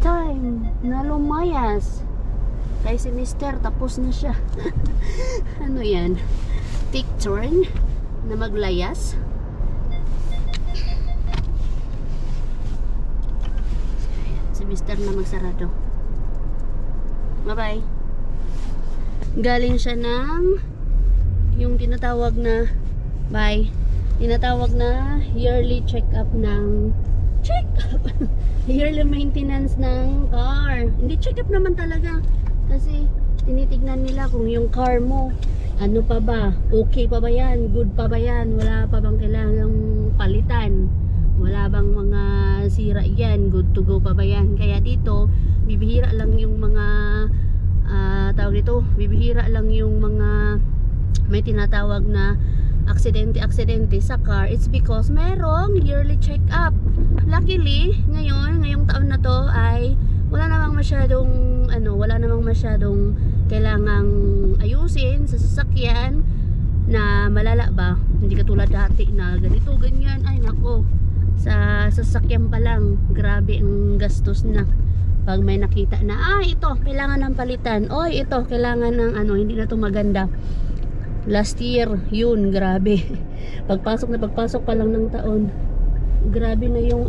time na lumayas. Kay si Mister, tapos na siya. Ano yan? Take turn na maglayas. Si Mister na magsarado. Bye-bye. Galing siya ng yung tinatawag na tinatawag na yearly check-up ng yearly maintenance ng car. Hindi check-up naman talaga kasi tinitignan nila kung yung car mo ano pa ba, okay pa ba yan, good pa ba yan, wala pa bang kailangang palitan, wala bang mga sira yan, good to go pa ba yan. Kaya dito bibihira lang yung mga tawag dito, bibihira lang yung mga may tinatawag na aksidente sa car. It's because merong yearly check-up. Luckily, ngayong taon na to ay wala namang masyadong kailangang ayusin sa sasakyan na malala ba. Hindi katulad dati na ganito, ganyan. Ay nako, sa sasakyan pa lang, grabe ang gastos na. Pag may nakita na, ito, kailangan ng palitan. Oy, ito, kailangan ng hindi na to maganda. Last year, yun, grabe. Pagpasok pa lang ng taon, grabe na yung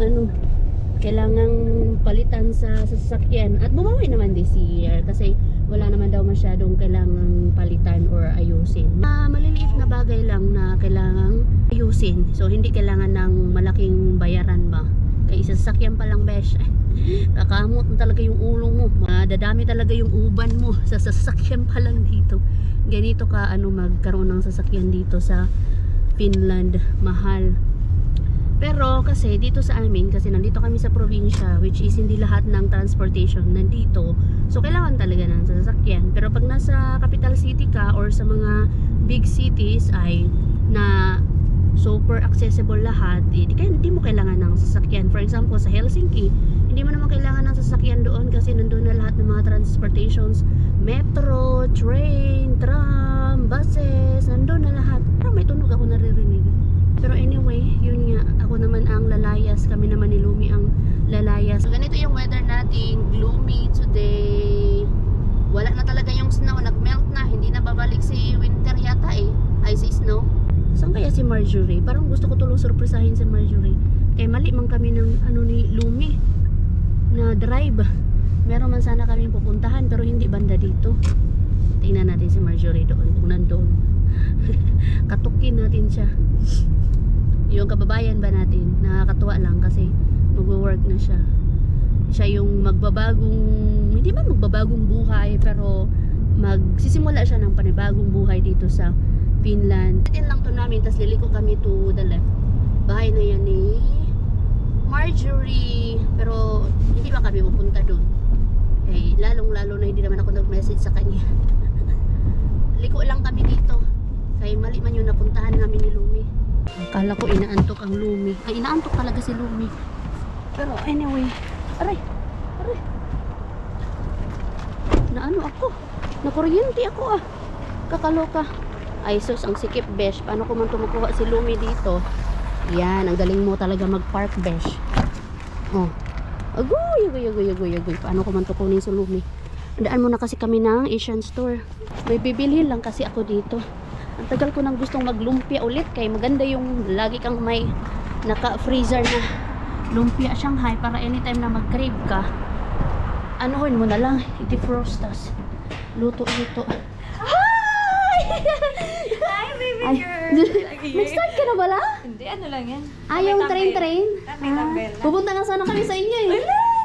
kailangang palitan sa sasakyan. At bumawi naman this year kasi wala naman daw masyadong kailangang palitan or ayusin. Maliliit na bagay lang na kailangang ayusin. So hindi kailangan ng malaking bayaran ba. Kaya isa sasakyan pa lang, besh. Kakamot na talaga yung ulo mo. Dadami talaga yung uban mo sa sasakyan pa lang dito. Ganito ka magkaroon ng sasakyan dito sa Finland, mahal. Pero kasi dito sa amin, kasi nandito kami sa probinsya, which is hindi lahat ng transportation nandito, so kailangan talaga ng sasakyan. Pero pag nasa capital city ka or sa mga big cities ay na super accessible lahat, hindi mo kailangan ng sasakyan. For example, sa Helsinki, hindi mo naman kailangan ng sasakyan doon kasi nandun na lahat ng mga transportations, metro, train, tram, buses, nandun na lahat. Parang may tunog ako naririnig. Pero anyway, yun nga, ako naman ang lalayas, kami naman ni Lumi ang lalayas. So, ganito yung weather natin, gloomy today. Wala na talaga yung snow, nagmelt na, hindi na babalik si winter yata ay si snow. Saan kaya si Marjorie? Parang gusto ko tulong surpresahin si Marjorie. Kaya mali man kami ng ni Lumi na drive. Meron man sana kaming pupuntahan pero hindi banda dito. Tingnan natin si Marjorie doon kung nandoon. Katukin natin siya. Yung kababayan ba natin, nakakatuwa lang kasi magwo-work na siya. Siya yung hindi man magbabagong buhay pero magsisimula siya ng panibagong buhay dito sa Finland. Atin lang to namin, tapos liliko kami to the left. Bahay na yan ni Marjorie. Pero hindi ba kami pupunta doon? Eh, lalong-lalo na hindi naman ako nag-message sa kanya. Liko lang kami dito. Kaya mali man yung napuntahan namin ni Lumi. Akala ko inaantok ang Lumi. Ay, inaantok talaga si Lumi. Pero anyway, aray. Naano ako? Nakuryente ako Kakaloka. Ay sus, ang sikip, besh. Paano ko man tumukuha si Lumi dito? Yan, ang galing mo talaga mag-park, besh. Agoy. Paano ko man tukunin si Lumi? Daan muna kasi kami ng Asian store. May bibilhin lang kasi ako dito. Ang tagal ko nang gustong maglumpia ulit. Kaya maganda yung lagi kang may naka-freezer na lumpia Shanghai para anytime na mag-crave ka. Anuhin mo na lang, i-defrost tas luto. Hi, baby girl! Nag-start ka na bala? Hindi, ano lang yan. Yung train? May tambel na. Pupunta nga sana kami sa inyo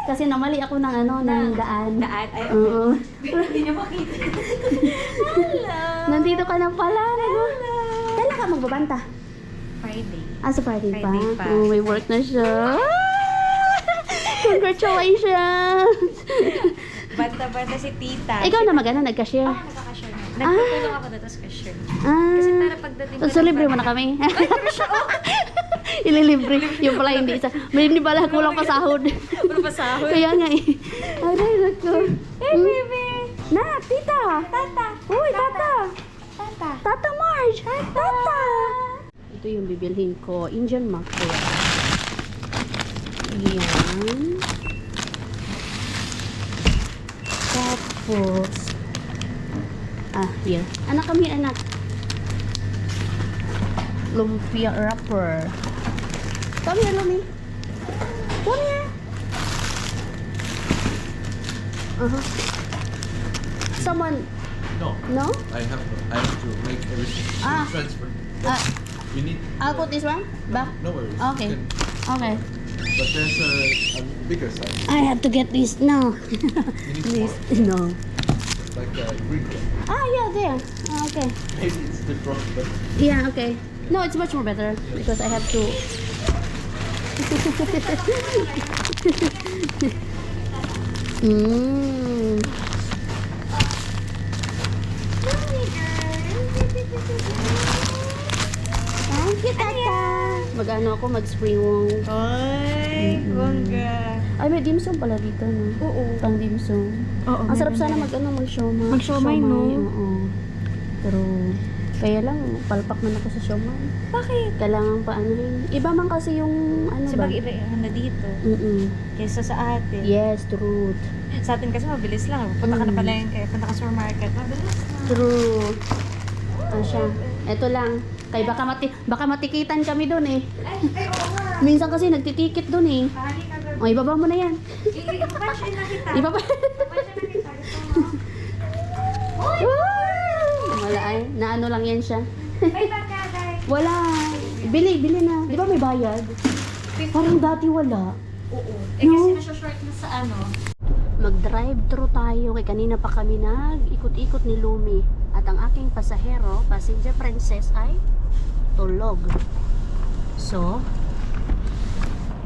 Kasi namali ako ng ng daan. Daan? Ay, Oo. hindi niyo makita. Hello! Nandito ka na pala. Kailan ka magbabanta? Friday. Sa Friday pa? Friday pa. May work na siya. Congratulations! Banta-banta si tita. Ikaw na nag-cashier? Nagka-cashier na. Nagtutulong ako dito sa cashier. Kasi para pagdating ko So libre mo na kami? Ililibre. Yung pala hindi isa. May hindi pala kulang pa sahod. Puro pa sahod. Kaya nga Aray, nako. Hey, baby! Na, tita! Tata! Uy, tata! Tata! Tata Marge! Tata! Ito yung bibilhin ko. Indian mackerel. Yan. Tapos, here. Anak kami, anak. Lumpia wrapper. Come here, Lumi. Come here. Someone, No, no? I have to make everything transfer. We need. I'll put this one back. No worries. Okay. You Okay. but there's a bigger size, I have to get this now. You need This, more. no. like a green one. Yeah, there. Okay. Maybe it's different, but Yeah, okay. No, it's much more better because I have to. mm. Thank you, Tata. Mag-ano ako, mag-spring roll. Ay, bongga. Ay, may dim sum pala dito, no? Oo. Pang dim sum. Oo, Ang sarap meron sana din. mag-siomay. Mag-siomay, no? Oo. Pero, kaya lang, palpak man ako sa siomay. Bakit? Kailangan pa ano rin. Iba man kasi yung ano Kasi ba? pag iba na dito, Mm-mm. kaysa sa atin. Yes, truth. Sa atin kasi mabilis lang. Punta ka na palengke, punta ka supermarket, mabilis na. True. Siya. Ito lang. Kay baka matikitan kami doon eh. Ay, oo nga. Minsan kasi nagtitikit doon eh. Pahali ka O, ibaba mo na yan. Ipapansya na kita. Ibaba. Ipapansya na kita. Gusto mo? Wala ay. Naano lang yan siya. May pagkaday. Wala. Bili na. Di ba may bayad? Parang dati wala. Oo. No? Kasi nasa-short na sa ano. Mag-drive-thru tayo. Kay kanina pa kami nag-ikot-ikot ni Lumi. At ang aking pasahero, passenger princess ay tulog. So,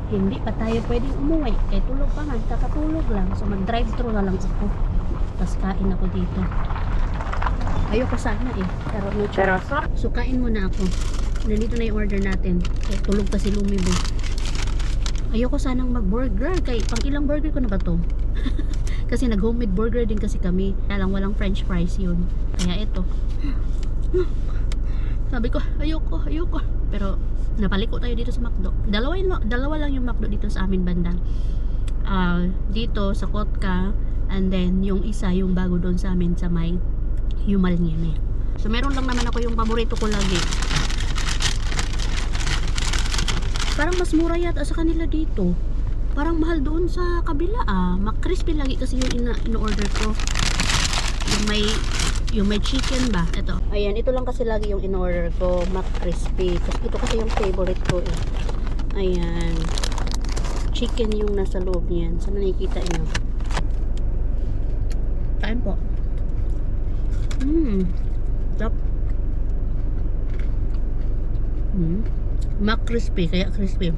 hindi pa tayo pwedeng umuwi. Kaya tulog pa nga, kakatulog lang. So, mag-drive-thru na lang ako. Tapos kain ako dito. Ayoko sana eh. Pero no choice. So, kain muna ako. Nandito na yung order natin. Kaya tulog pa si Lumi mo. Ayoko sanang mag-burger. Kaya pang ilang burger ko na ba to? Kasi nag-homemade burger din kasi kami. Kaya lang walang french fries yun. Kaya ito. Sabi ko, ayoko. Pero napaliko tayo dito sa McDo. Dalawa lang yung McDo dito sa amin banda. Dito sa Kotka. And then yung isa yung bago doon sa amin sa may Yumal Nieme. So meron lang naman ako yung paborito ko lagi. Parang mas mura yata sa kanila dito. Parang mahal doon sa kabila McCrispy lagi kasi yung in-order ko. Yung may chicken ba? Ito. Ayan, ito lang kasi lagi yung in-order ko, McCrispy. Kasi ito kasi yung favorite ko eh. Ayan. Chicken yung nasa loob niyan. Saan nakikita niyo? Kain po. Stop. McCrispy, kaya crispy.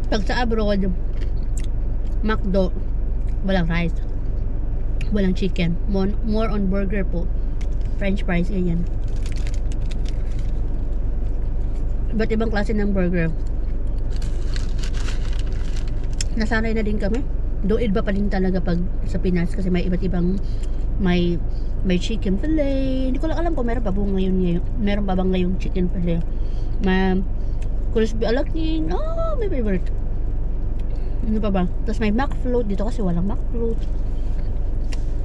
Pag sa abroad, McDo, walang rice, walang chicken, more on burger po, french fries, ganyan. Iba't ibang klase ng burger. Nasanay na din kami. Doon iba pa din talaga pag sa Pinas kasi may iba't ibang may chicken fillet. Hindi ko lang alam kung meron pa ba ngayon. Meron pa bang ngayong chicken fillet? May crispy alakin. May favorite. Ano pa ba? Tapos may McFloat dito kasi walang McFloat.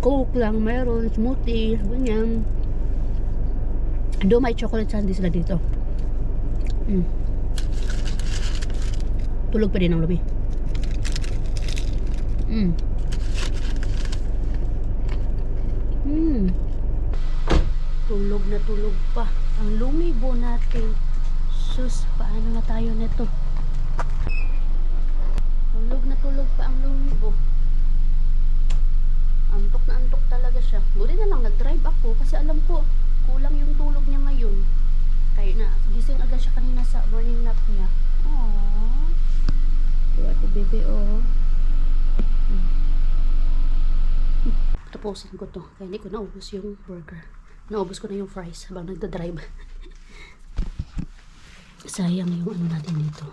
Coke lang meron, smoothie, ganyan. Do may chocolate sundae sila dito. Tulog pa din ang Lumi. Tulog pa ang Lumibo natin. Sus, paano na tayo nito? Tulog pa ang Lumibo. Antok na antok talaga siya. Buti na lang nag-drive ako kasi alam ko kulang yung tulog niya ngayon. Kaya na, gising agad siya kanina sa morning nap niya. Aww. Ito bebe, oh. Tapusin ko to. Kaya hindi ko naubos yung burger. Naubos ko na yung fries habang nagda-drive. Sayang yung ano natin dito.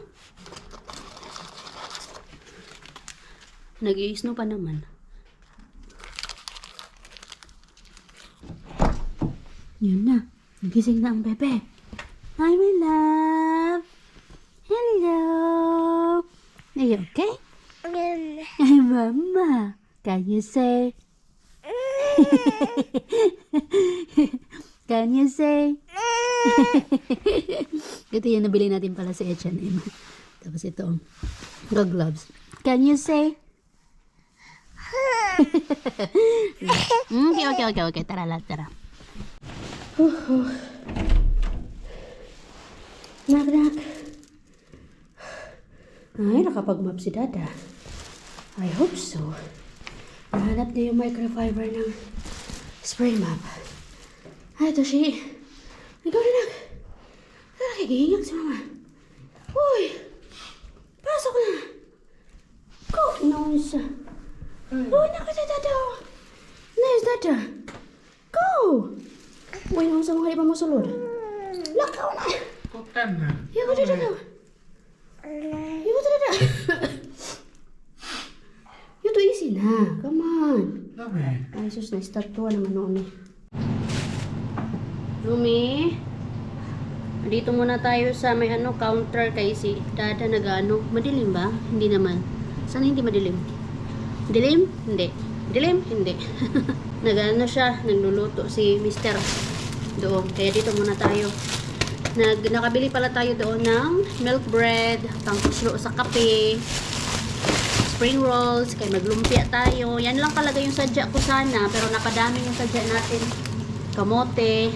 Nag-i-snow pa naman. Yun na. Nagising na ang bebe. Hi, my love. Hello. Are you okay? Hi, mama. Can you say Can you say? Ito yung nabili natin pala sa H&M. Tapos ito, gloves. Can you say? Okay. Tara lang, tara. Knock. Ay, nakapag-map si Dada. I hope so. Nahanap niya yung microfiber ng spray map. Ay, ito siya. Ikaw na nak. Nakikihingag si Mama. Uy! Pasok na. Go! Nonsa. Uy, nakita Dada. Nice, Dada. Go! Uy, nonsa mga iba mo sulod. Lakaw na. Kotan na. Yago Dada ka. Yago Dada. Ito easy na. Come on. Dami. Ay, sus, na-start to. Naman noon eh. Lumi. Dito muna tayo sa may counter kay si Dada nag-ano. Madilim ba? Hindi naman. Sana hindi madilim. Dilim? Hindi. Dilim? Hindi. Nag-ano siya, nagluluto si Mr. doon. Kaya dito muna tayo. Nakabili pala tayo doon ng milk bread, pangkuslo sa kape, spring rolls, kaya maglumpia tayo. Yan lang talaga yung sadya ko sana, pero napadami yung sadya natin. Kamote,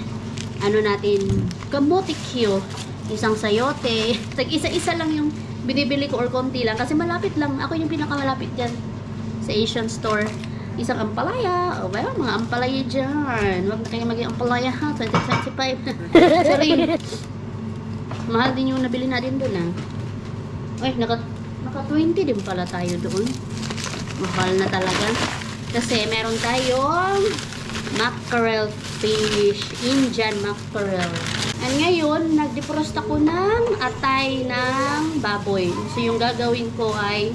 kamote Q, isang sayote. Isa-isa lang yung binibili ko or konti lang kasi malapit lang. Ako yung pinakamalapit dyan sa Asian store. Isang ampalaya. O ba, mga ampalaya dyan. Huwag na kayo maging ampalaya ha. 2025. Sorry. Mahal din yung nabili natin doon ah. Ay, naka 20 din pala tayo doon. Mahal na talaga. Kasi meron tayong mackerel fish. Indian mackerel. And ngayon, nag-defrost ako ng atay ng baboy. So, yung gagawin ko ay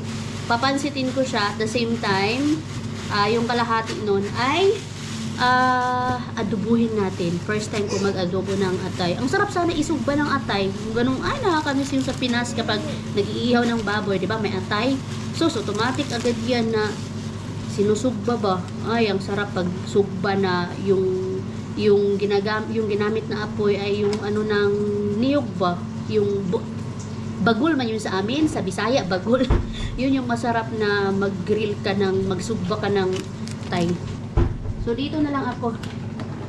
papansitin ko siya at the same time, yung kalahati nun ay adobuhin natin. First time ko mag-adobo ng atay. Ang sarap sana isugba ng atay. Ganun, nakakamiss yung sa Pinas kapag nag-iihaw ng baboy, di ba? May atay. So, automatic agad yan na sinusugba ba? Ay, ang sarap pag sugba na yung ginamit na apoy ay yung ng niyog ba? Yung bagul man yun sa amin, sa Bisaya, bagul. Yun yung masarap na mag-grill ka magsugba ka ng tay. So, dito na lang ako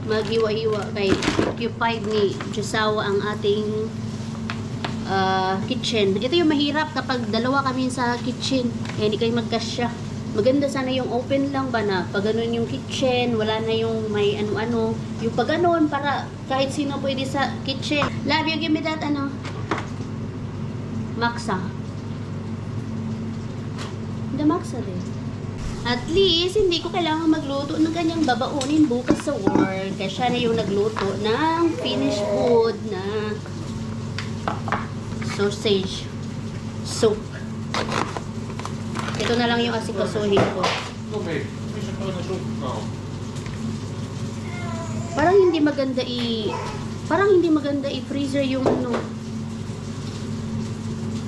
mag-iwa-iwa kay occupied ni Josawa ang ating kitchen. Ito yung mahirap kapag dalawa kami sa kitchen. Hindi kayo magkasya. Maganda sana yung open lang ba na pag ganun yung kitchen, wala na yung may ano-ano. Yung pag ganun, para kahit sino pwede sa kitchen. Love you, give me that Maxa. The Maxa din. At least, hindi ko kailangan magluto ng ganyang babaunin bukas sa work. Kaya siya na yung nagluto ng finished food na sausage soup. Ito na lang yung asikasuhin ko. Okay. May siya pala na soup. Oo. Parang hindi maganda i-freezer yung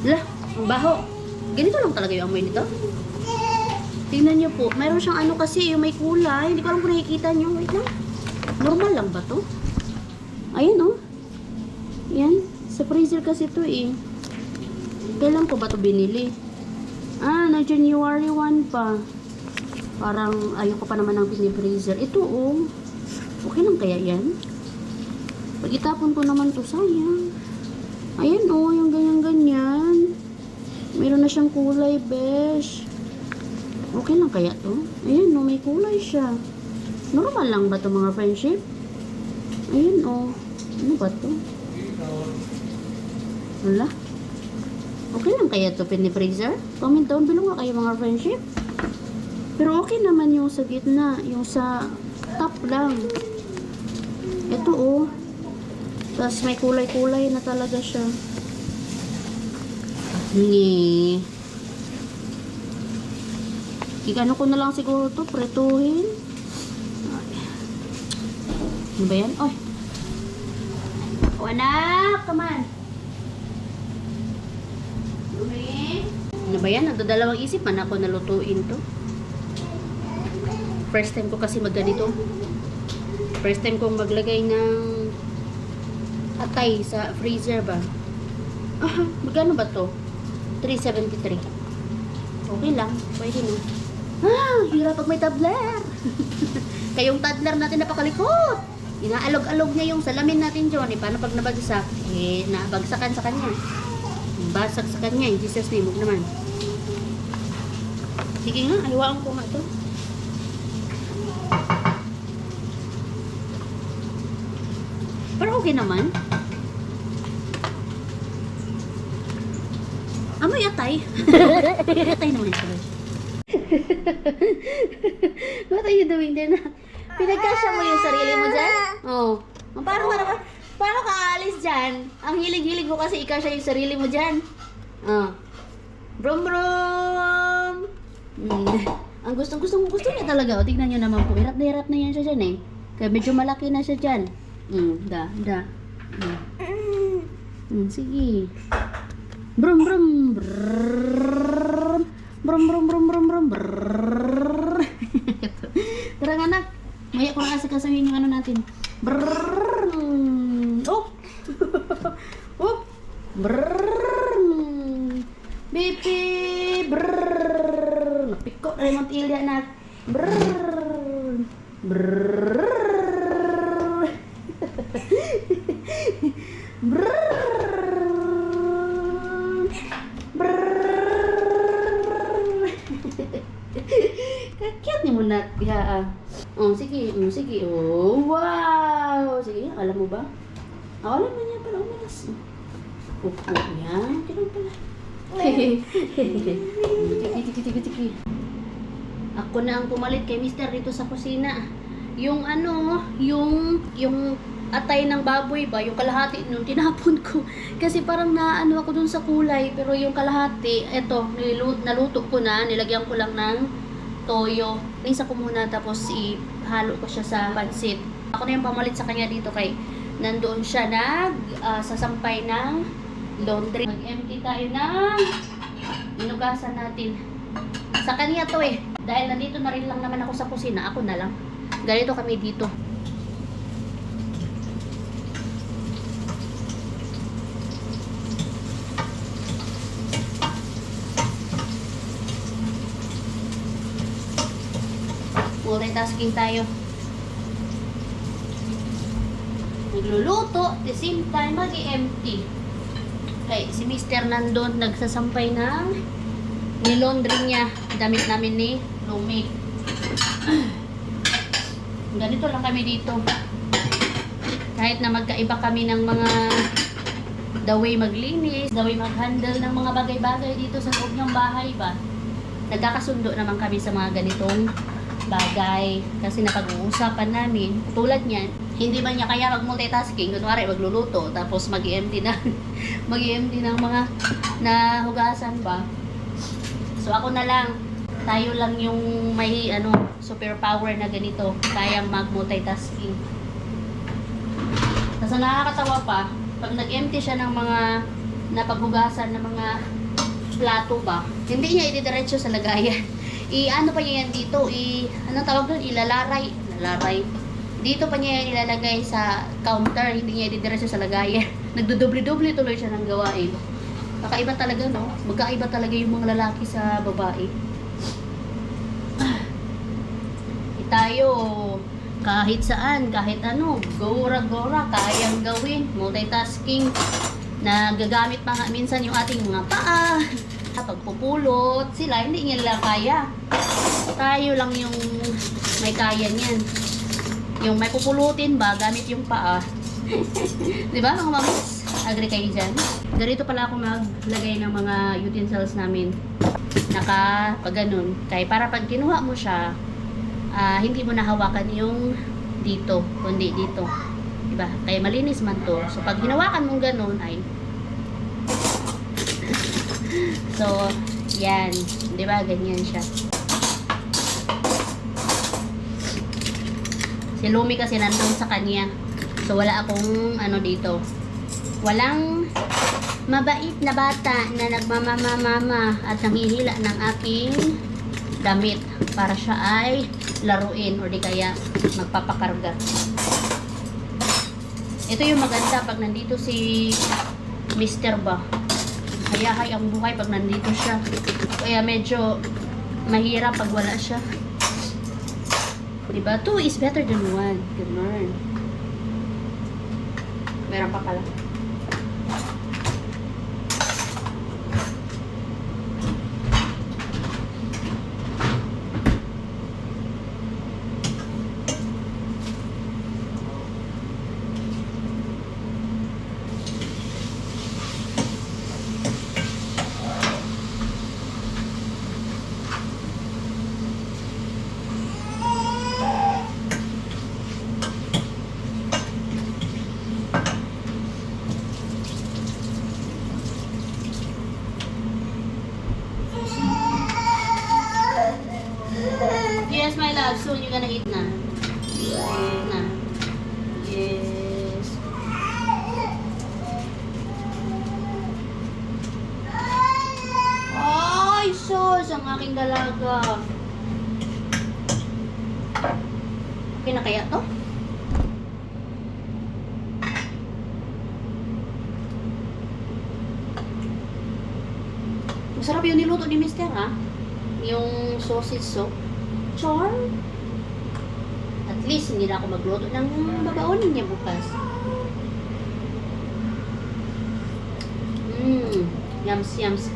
Lah, ang baho. Ganito lang talaga yung amoy nito. Tingnan nyo po. Mayroon siyang kasi, yung may kulay. Hindi ko alam kung nakikita nyo. Wait lang. Normal lang ba to? Ayan Yan. Sa freezer kasi to eh. Kailan ko ba to binili? Na January 1 pa. Parang ayoko pa naman ng pini-freezer. Ito okay lang kaya yan? Pag itapon ko naman to, sayang. Ayan yung ganyan-ganyan. Meron na siyang kulay, besh. Okay lang kaya to? Ayan may kulay siya. Normal lang ba to mga friendship? Ayan ano ba to? Wala. Okay lang kaya to pini-freezer? Comment down below nga kayo mga friendship. Pero okay naman yung sa gitna. Yung sa top lang. Ito tapos may kulay-kulay na talaga siya. Igano ko na lang siguro to, pretuhin. Ano ba yan? Oy! Anak! Come on! Ano ba yan? Nagdadalawang isip man ako nalutuin to. First time ko kasi magganito. First time kong maglagay ng atay sa freezer ba. Magkano ba to? 373. Okay lang. Pwede na. Hirap pag may tabler. Kayong toddler natin napakalikot. Inaalog-alog niya yung salamin natin, Johnny. Paano pag nabagsak? Nabagsakan sa kanya. Basag sa kanya. In Jesus name, huwag naman. Sige nga, aliwaan ko nga ito. Pero okay naman. Amoy atay. Atay naman ito. What are you doing there na? Pinagkasya mo yung sarili mo dyan? Oo. Oh. Paano ka aalis dyan? Ang hilig-hilig mo kasi ikasya yung sarili mo dyan. Oh. Brum brum! Ang gusto niya talaga. O, tignan nyo naman po. Hirap na yan siya dyan eh. Kaya medyo malaki na siya dyan. Sige. Brum brum brrrr. Brum brum brum brum brum brrrr. Tara nga anak. Maya ko na kasi kasabihin yung ano natin. Brrrr. Oh. Oh. Brrrr. Bipi. Brrrr. Napiko na yung ilya na. Brrrr. Brrrr. Kakyat ni mo na. Sige. Oh, wow. Sige, alam mo ba? Alam mo niya pala umalas. Upo yan. Kailan pala? Tiki. Ako na ang pumalit kay Mister dito sa kusina. Yung atay ng baboy ba, yung kalahati nung tinapon ko. Kasi parang naano ako dun sa kulay, pero yung kalahati, eto, naluto ko na, nilagyan ko lang ng toyo. Isa ko muna, tapos ihalo ko siya sa pansit. Ako na yung pamalit sa kanya dito kay nandoon siya sasampay ng laundry. Mag-empty tayo ng inugasan natin. Sa kanya to eh. Dahil nandito na rin lang naman ako sa kusina, ako na lang. Ganito kami dito. Multitasking tayo. Nagluluto, at the same time mag-empty. Okay, si Mr. nandun nagsasampay ng nilondry niya. Damit namin ni Lumi. Ganito lang kami dito. Kahit na magkaiba kami ng mga the way maglinis, the way mag-handle ng mga bagay-bagay dito sa loob ng bahay ba, nagkakasundo naman kami sa mga ganitong bagay. Kasi napag-uusapan namin, tulad niyan, hindi man niya kaya mag-multitasking, kunwari magluluto, tapos mag-empty ng mga nahugasan ba. So ako na lang, tayo lang yung may superpower na ganito, kayang mag-multitasking. Kasi nakakatawa pa, pag nag-empty siya ng mga napaghugasan ng mga plato ba, hindi niya ididiretso sa lagayan. Ano pa niya yan dito, anong tawag doon? Ilalaray. Dito pa niya yan ilalagay sa counter, hindi niya ididiretso sa lagayan. Nagdodoble-doble tuloy siya ng gawain. Kakaiba talaga, no? Magkaiba talaga yung mga lalaki sa babae. Tayo, kahit saan, kahit ano, gora-gora, kayang gawin, multitasking, nagagamit pa nga minsan yung ating mga paa, pagpupulot, sila, hindi niya lang kaya. Tayo lang yung may kaya niyan. Yung may pupulutin ba, gamit yung paa. Diba mga mamas? Agree kayo dyan? Ganito pala ako maglagay ng mga utensils namin. Pag ganun. Kaya para pag kinuha mo siya, hindi mo nahawakan yung dito, kundi dito. Diba? Kaya malinis man to. So, pag hinawakan mong ganun, ay so, yan. Diba? Ganyan siya. Si Lumi kasi nandun sa kanya. So, wala akong dito. Walang mabait na bata na nagmamamamama at nanghihila ng aking damit para siya ay laruin or di kaya magpapakarga. Ito yung maganda pag nandito si Mr. ba. Hayahay ang buhay pag nandito siya. Kaya medyo mahirap pag wala siya. Diba? 2 is better than 1. Ganun. Meron pa pala. Yes, my love. Soon you're gonna eat na. Eat na. Yes. Ay, sus! Ang aking dalaga. Okay na kaya to? Masarap yung niluto ni Mister, ha? Yung sausage soup. Char. At least, hindi na ako magluto ng babaonin niya bukas. Yums, yums.